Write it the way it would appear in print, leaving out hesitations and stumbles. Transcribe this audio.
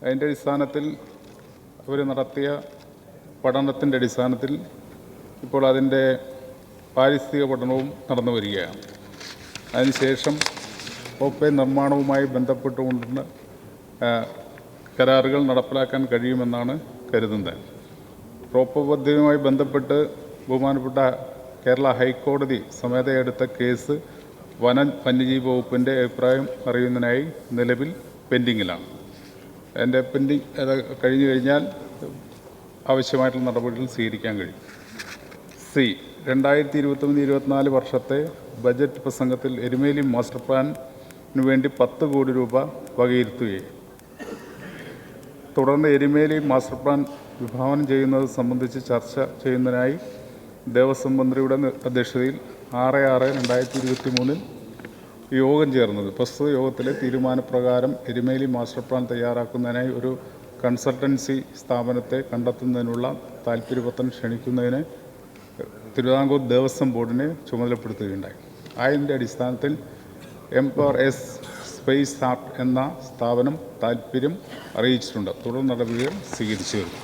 അതിൻ്റെ അടിസ്ഥാനത്തിൽ അവർ നടത്തിയ പഠനത്തിൻ്റെ അടിസ്ഥാനത്തിൽ ഇപ്പോൾ അതിൻ്റെ പാരിസ്ഥിതിക പഠനവും നടന്നു വരികയാണ്. അതിനുശേഷം റോപ്പ് വേ നിർമ്മാണവുമായി ബന്ധപ്പെട്ടുകൊണ്ടുള്ള കരാറുകൾ നടപ്പിലാക്കാൻ കഴിയുമെന്നാണ് കരുതുന്നത്. റോപ്പ് പദ്ധതിയുമായി ബന്ധപ്പെട്ട് ബഹുമാനപ്പെട്ട കേരള ഹൈക്കോടതി സ്വമേധയാ എടുത്ത കേസ് വന്യജീവി വകുപ്പിൻ്റെ അഭിപ്രായം അറിയുന്നതിനായി നിലവിൽ പെൻഡിങ്ങിലാണ്. അതിൻ്റെ അത് കഴിഞ്ഞു കഴിഞ്ഞാൽ ആവശ്യമായിട്ടുള്ള നടപടികൾ സ്വീകരിക്കാൻ കഴിയും. 2023-24 വർഷത്തെ ബജറ്റ് പ്രസംഗത്തിൽ എരുമേലി മാസ്റ്റർ പ്ലാനിനു വേണ്ടി 10 കോടി രൂപ വകയിരുത്തുകയും തുടർന്ന് എരുമേലി മാസ്റ്റർ പ്ലാൻ വിഭാവനം ചെയ്യുന്നത് സംബന്ധിച്ച് ചർച്ച ചെയ്യുന്നതിനായി ദേവസ്വം മന്ത്രിയുടെ അധ്യക്ഷതയിൽ 6/6/2023 യോഗം ചേർന്നത്. പ്രസ്തുത യോഗത്തിലെ തീരുമാനപ്രകാരം എരുമേലി മാസ്റ്റർ പ്ലാൻ തയ്യാറാക്കുന്നതിനായി ഒരു കൺസൾട്ടൻസി സ്ഥാപനത്തെ കണ്ടെത്തുന്നതിനുള്ള താൽപ്പര്യപത്രം ക്ഷണിക്കുന്നതിന് തിരുവിതാംകൂർ ദേവസ്വം ബോർഡിനെ ചുമതലപ്പെടുത്തുകയുണ്ടായി. അതിൻ്റെ അടിസ്ഥാനത്തിൽ MPowerS സ്പേസ് ആർട്ട് എന്ന സ്ഥാപനം താൽപ്പര്യം അറിയിച്ചിട്ടുണ്ട്. തുടർ നടപടികൾ സ്വീകരിച്ചു വരുന്നു.